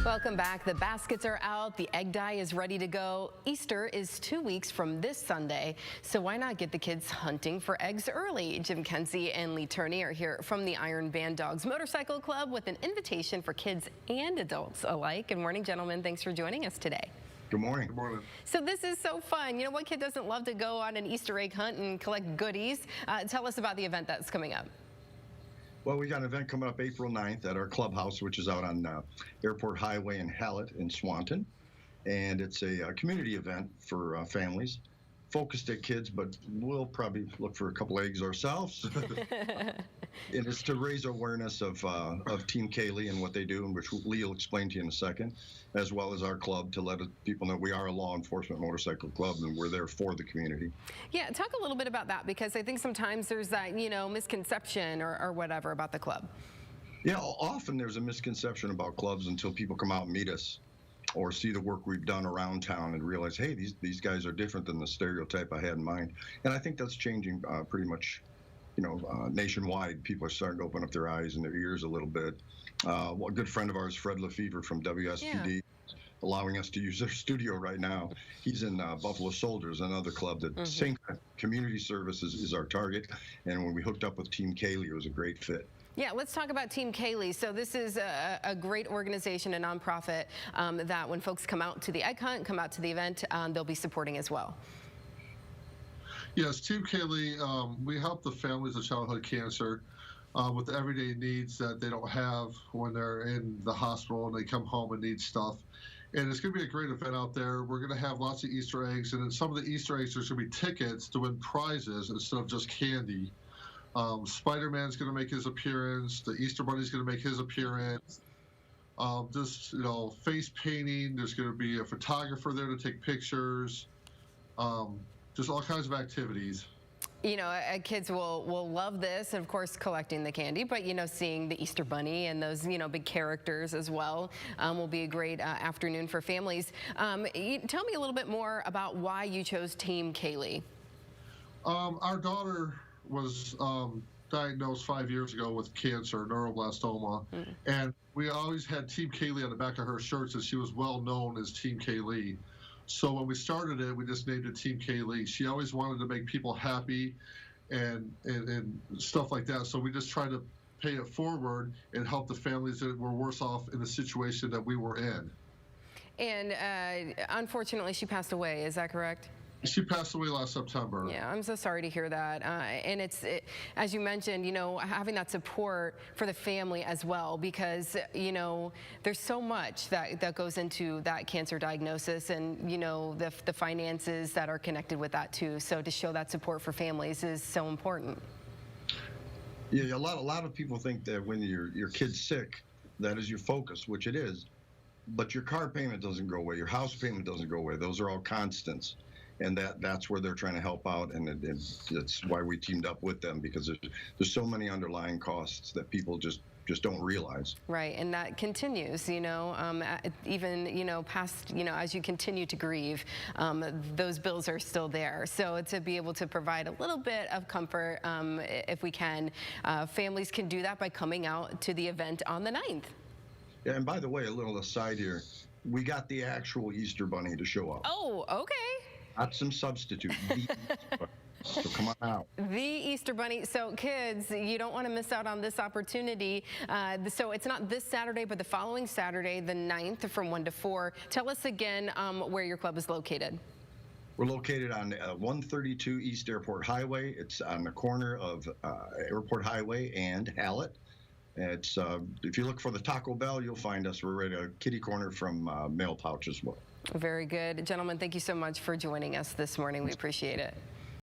Welcome back. The baskets are out. The egg dye is ready to go. Easter is 2 weeks from this Sunday, so why not get the kids hunting for eggs early? Jim Kenzie and Lee Turney are here from the Iron Band Dogs Motorcycle Club with an invitation for kids and adults alike. Good morning, gentlemen. Thanks for joining us today. Good morning. Good morning. So this is so fun. You know, what kid doesn't love to go on an Easter egg hunt and collect goodies? Tell us about the event that's coming up. Well, we got an event coming up April 9th at our clubhouse, which is out on Airport Highway in Hallett in Swanton. And it's a community event for families, focused at kids, but we'll probably look for a couple eggs ourselves. And it's to raise awareness of Team Kaylee and what they do, and which Lee will explain to you in a second, as well as our club, to let people know we are a law enforcement motorcycle club and we're there for the community. Yeah, talk a little bit about that, because I think sometimes there's that, you know, misconception or whatever about the club. Yeah, often there's a misconception about clubs until people come out and meet us or see the work we've done around town and realize, hey, these guys are different than the stereotype I had in mind. And I think that's changing pretty much, you know, nationwide. People are starting to open up their eyes and their ears a little bit. Well, a good friend of ours, Fred Lefevre from WSPD, allowing us to use their studio right now. He's in Buffalo Soldiers, another club that same community services is our target. And when we hooked up with Team Kaylee, it was a great fit. Yeah, let's talk about Team Kaylee. So this is a great organization, a nonprofit that when folks come out to the egg hunt, come out to the event, they'll be supporting as well. Yes, Team Kaylee, we help the families of childhood cancer with the everyday needs that they don't have when they're in the hospital and they come home and need stuff. And it's going to be a great event out there. We're going to have lots of Easter eggs, and in some of the Easter eggs, there's going to be tickets to win prizes instead of just candy. Spider-Man's going to make his appearance. The Easter Bunny's going to make his appearance. Just, you know, face painting. There's going to be a photographer there to take pictures. Just all kinds of activities. You know, kids will love this, and of course collecting the candy, but you know, seeing the Easter Bunny and those, you know, big characters as well will be a great afternoon for families. Tell me a little bit more about why you chose Team Kaylee. Our daughter was diagnosed 5 years ago with cancer, neuroblastoma, and we always had Team Kaylee on the back of her shirts, and she was well known as Team Kaylee. So when we started it, we just named it Team Kaylee. She always wanted to make people happy and stuff like that. So we just tried to pay it forward and help the families that were worse off in the situation that we were in. And unfortunately, she passed away. Is that correct? She passed away last September. Yeah, I'm so sorry to hear that. And as you mentioned, you know, having that support for the family as well, because, you know, there's so much that goes into that cancer diagnosis, and, you know, the finances that are connected with that too. So to show that support for families is so important. Yeah, a lot of people think that when your kid's sick, that is your focus, which it is. But your car payment doesn't go away. Your house payment doesn't go away. Those are all constants. And that's where they're trying to help out, and that's why we teamed up with them, because there's so many underlying costs that people just don't realize. Right, and that continues, you know, even, you know, past, you know, as you continue to grieve, those bills are still there. So to be able to provide a little bit of comfort, if we can, families can do that by coming out to the event on the 9th. Yeah, and by the way, a little aside here, we got the actual Easter Bunny to show up. Oh, okay. Not some substitute. So come on out. The Easter Bunny. So kids, you don't want to miss out on this opportunity. So it's not this Saturday, but the following Saturday, the 9th, from 1 to 4. Tell us again where your club is located. We're located on 132 East Airport Highway. It's on the corner of Airport Highway and Hallett. It's if you look for the Taco Bell, you'll find us. We're right at kitty corner from Mail Pouch as well. Very good. Gentlemen, thank you so much for joining us this morning. We appreciate it.